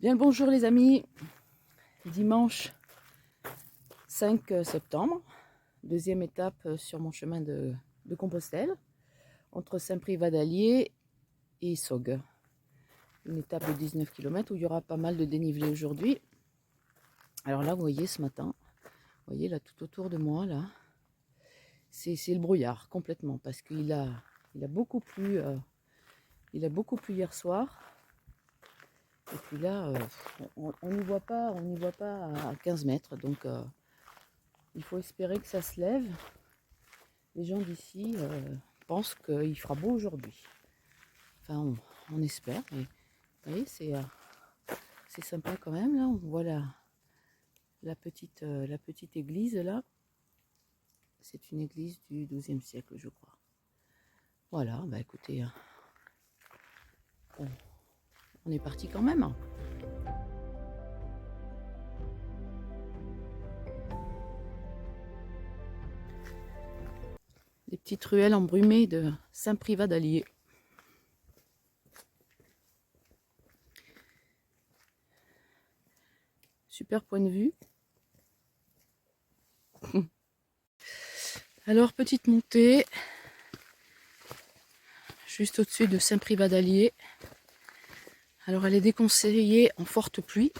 Bien le bonjour les amis, dimanche 5 septembre, deuxième étape sur mon chemin de Compostelle, entre Saint-Privat d'Allier et Saugues. Une étape de 19 km où il y aura pas mal de dénivelé aujourd'hui. Alors là, vous voyez ce matin, vous voyez là tout autour de moi, là, c'est le brouillard complètement parce qu'il a beaucoup plu, hier soir. Et puis là, on n'y voit pas à 15 mètres, donc il faut espérer que ça se lève. Les gens d'ici pensent qu'il fera beau aujourd'hui. Enfin, on espère. Mais, vous voyez, c'est sympa quand même. Là, on voit la petite église là. C'est une église du XIIe siècle, je crois. Voilà, bah écoutez, on est parti quand même. Les petites ruelles embrumées de Saint-Privat d'Allier. Super point de vue. Alors, petite montée, juste au-dessus de Saint-Privat d'Allier. Alors, elle est déconseillée en forte pluie.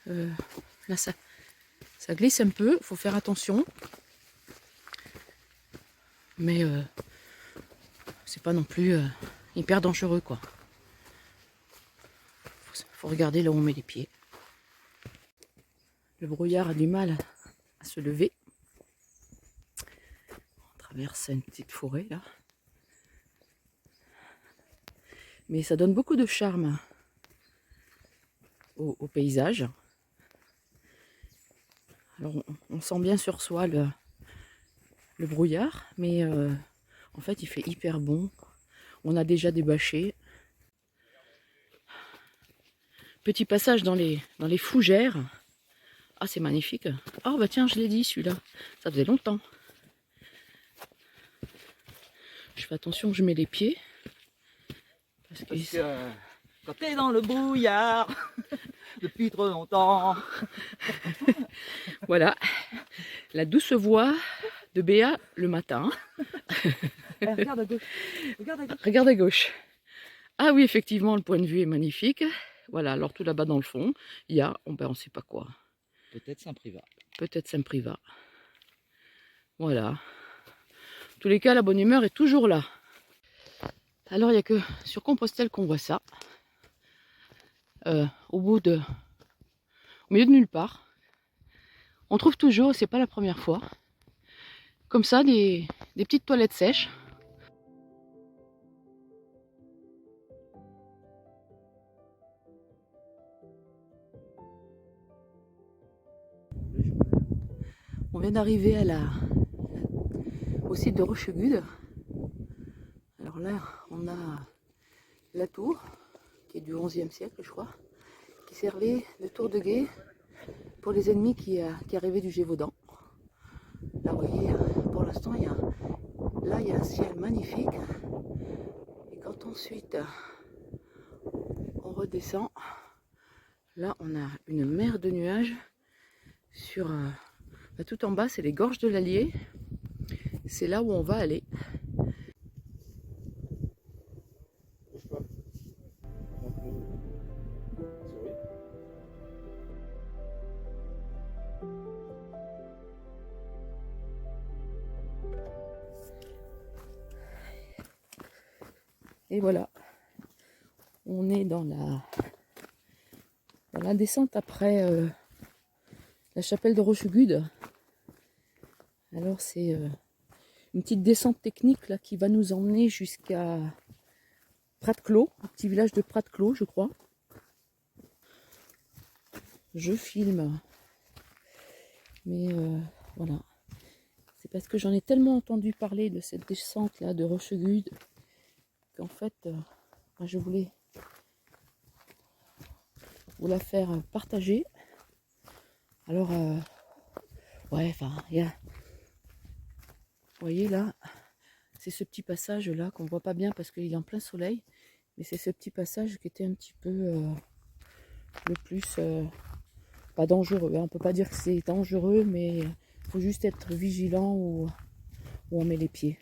Là, ça glisse un peu, il faut faire attention. Mais c'est pas non plus hyper dangereux, quoi. Faut regarder là où on met les pieds. Le brouillard a du mal à se lever. On traverse une petite forêt, là. Mais ça donne beaucoup de charme au paysage. Alors, on sent bien sur soi le brouillard, mais en fait, il fait hyper bon. On a déjà des bâchers. Petit passage dans les fougères. Ah, c'est magnifique. Ah, bah tiens, je l'ai dit, celui-là. Ça faisait longtemps. Je fais attention, je mets les pieds. Parce que quand t'es dans le brouillard depuis trop longtemps. Voilà, la douce voix de Béa le matin. Regarde à gauche. Regarde à gauche. Regarde à gauche. Ah oui, effectivement, le point de vue est magnifique. Voilà, alors tout là-bas dans le fond, il y a, on ne sait pas quoi. Peut-être Saint-Privat. Peut-être Saint-Privat. Voilà. En tous les cas, la bonne humeur est toujours là. Alors, il n'y a que sur Compostelle qu'on voit ça. Au milieu de nulle part. On trouve toujours, c'est pas la première fois, comme ça, des petites toilettes sèches. On vient d'arriver au site de Rochegude. Alors là, on a la tour, qui est du XIe siècle, je crois, qui servait de tour de guet pour les ennemis qui arrivaient du Gévaudan. Là, vous voyez, pour l'instant, il y a un ciel magnifique. Et quand ensuite on redescend, là, on a une mer de nuages sur... tout en bas, c'est les gorges de l'Allier. C'est là où on va aller. Et voilà, on est dans la descente après la chapelle de Rochegude. Alors c'est une petite descente technique là qui va nous emmener jusqu'à Prat-Clos, un petit village de Prat-Clos, je crois. Je filme, mais voilà. C'est parce que j'en ai tellement entendu parler de cette descente là de Rochegude qu'en fait, je voulais vous la faire partager. Alors, ouais, enfin, vous voyez là, c'est ce petit passage là qu'on voit pas bien parce qu'il est en plein soleil. Mais c'est ce petit passage qui était un petit peu le plus pas dangereux. On peut pas dire que c'est dangereux, mais il faut juste être vigilant où on met les pieds.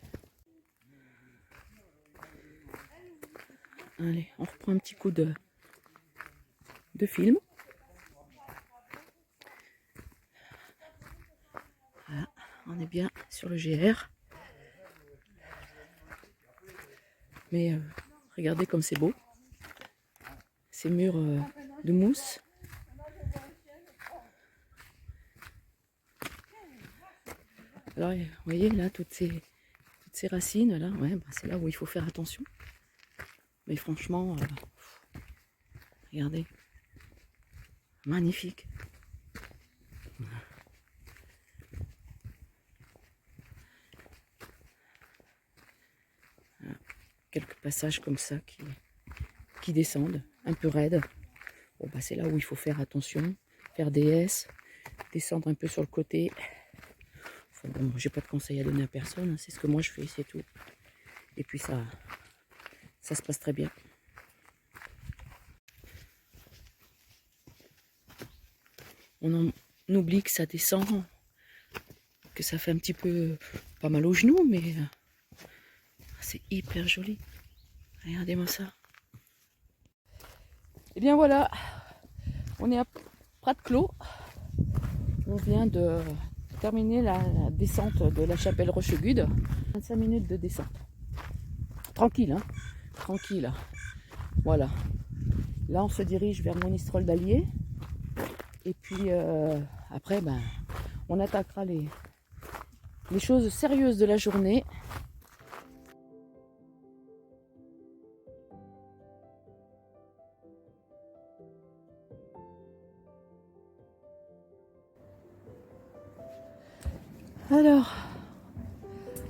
Allez, on reprend un petit coup de film. Voilà, on est bien sur le GR. Mais regardez comme c'est beau. Ces murs de mousse. Alors, vous voyez là, toutes ces racines là, ouais, bah, c'est là où il faut faire attention. Mais franchement, regardez, magnifique. Voilà. Quelques passages comme ça qui descendent, un peu raides. Bon, bah, c'est là où il faut faire attention, faire des S, descendre un peu sur le côté. Enfin, bon, j'ai pas de conseils à donner à personne, hein, c'est ce que moi je fais, c'est tout. Et puis ça se passe très bien. On oublie que ça descend, que ça fait un petit peu pas mal aux genoux, mais c'est hyper joli. Regardez-moi ça. Et bien voilà, on est à Prat-Clos. On vient de terminer la descente de la chapelle Rochegude. 25 minutes de descente. Tranquille, hein, tranquille. Voilà. Là, on se dirige vers Monistrol d'Allier. Et puis après, ben, on attaquera les choses sérieuses de la journée. Alors,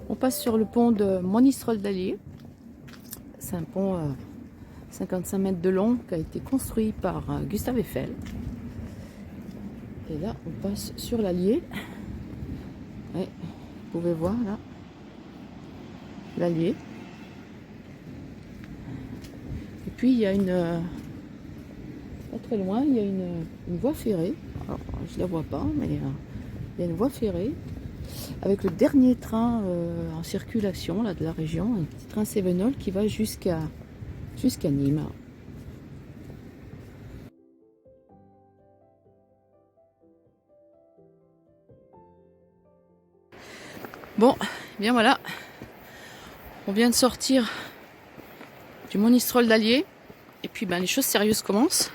on passe sur le pont de Monistrol d'Allier. C'est un pont 55 mètres de long qui a été construit par Gustave Eiffel. Et là, on passe sur l'Allier. Ouais, vous pouvez voir là l'Allier. Et puis il y a pas très loin, il y a une voie ferrée. Alors, je la vois pas, mais il y a une voie ferrée avec le dernier train en circulation là, de la région, un petit train Cévenol qui va jusqu'à Nîmes. Bon, bien voilà, on vient de sortir du Monistrol d'Allier et puis ben, les choses sérieuses commencent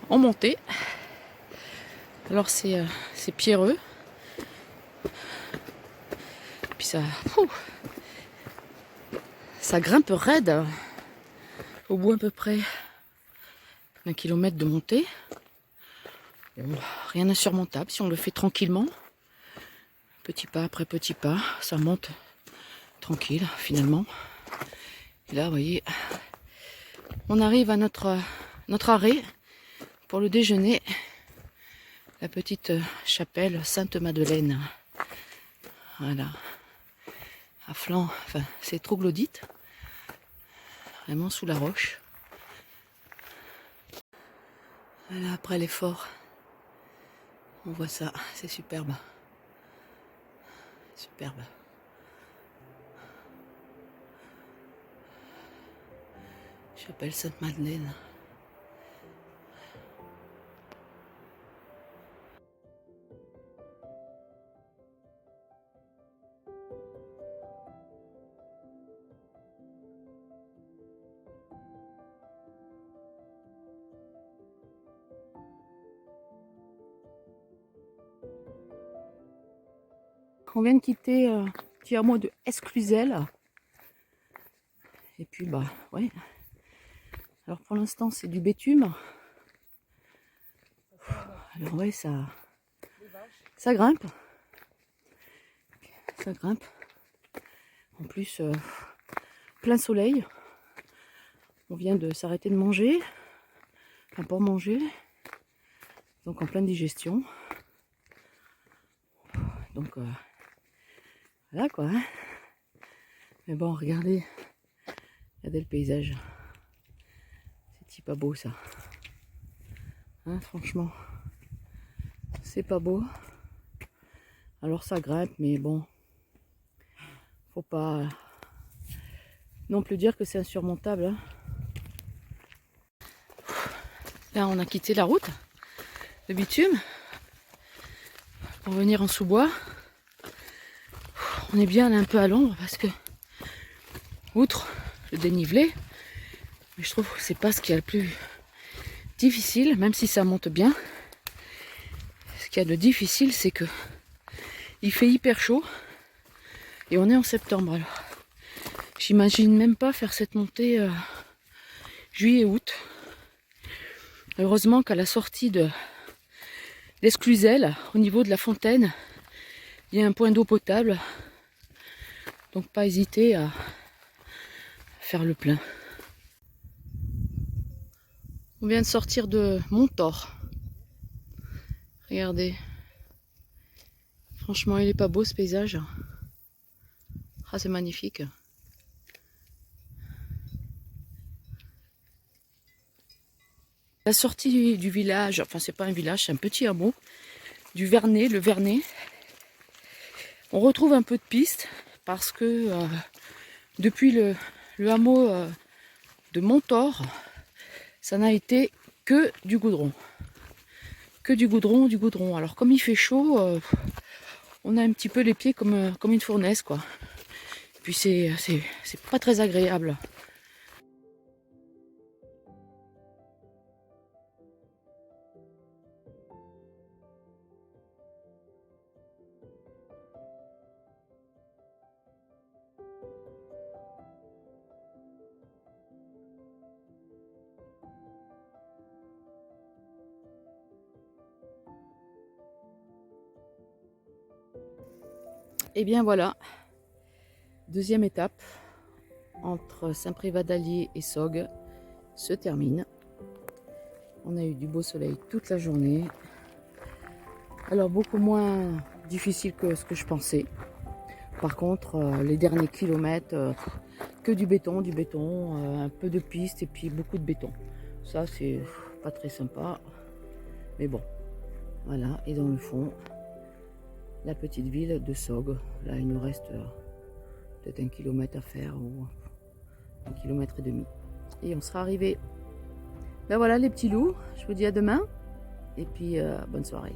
en montée. Alors c'est pierreux, puis ça grimpe raide au bout à peu près d'un kilomètre de montée. Bon, rien d'insurmontable si on le fait tranquillement, petit pas après petit pas, ça monte tranquille finalement. Et là, vous voyez, on arrive à notre arrêt pour le déjeuner, la petite chapelle Sainte-Madeleine. Voilà, à flanc, enfin c'est troglodyte, vraiment sous la roche. Voilà, après l'effort, on voit ça, c'est superbe. Superbe. Chapelle Sainte-Madeleine. On vient de quitter un petit hameau de Escluzel. Et puis bah ouais. Alors pour l'instant c'est du bétume. Alors ouais, ça grimpe. Ça grimpe. En plus plein soleil. On vient de s'arrêter de manger. Enfin pour manger. Donc en pleine digestion. Donc voilà quoi. Mais bon, regardez le paysage. c'est pas beau ça. Hein, franchement, c'est pas beau. Alors ça grimpe, mais bon, faut pas non plus dire que c'est insurmontable. Hein. Là, on a quitté la route de bitume pour venir en sous-bois. On est bien un peu à l'ombre parce que, outre le dénivelé, mais je trouve que c'est pas ce qu'il y a le plus difficile, même si ça monte bien. Ce qu'il y a de difficile, c'est que il fait hyper chaud et on est en septembre. Alors, j'imagine même pas faire cette montée juillet-août. Heureusement qu'à la sortie de l'Esclusel, au niveau de la fontaine, il y a un point d'eau potable. Donc pas hésiter à faire le plein. On vient de sortir de Montor. Regardez. Franchement, il est pas beau ce paysage. Ah, c'est magnifique. La sortie du village, enfin c'est pas un village, c'est un petit hameau, du Vernet, le Vernet. On retrouve un peu de piste parce que depuis le hameau de Montor, ça n'a été que du goudron. Que du goudron, du goudron. Alors comme il fait chaud, on a un petit peu les pieds comme une fournaise, quoi. Et puis c'est pas très agréable. Et bien voilà, deuxième étape entre Saint-Privat-d'Allier et Saugues se termine. On a eu du beau soleil toute la journée. Alors beaucoup moins difficile que ce que je pensais. Par contre, les derniers kilomètres, que du béton, un peu de piste et puis beaucoup de béton. Ça c'est pas très sympa, mais bon, voilà. Et dans le fond, la petite ville de Saugues. Là, il nous reste peut-être 1 kilomètre à faire ou 1,5 kilomètre. Et on sera arrivé. Ben voilà les petits loups, je vous dis à demain et puis bonne soirée.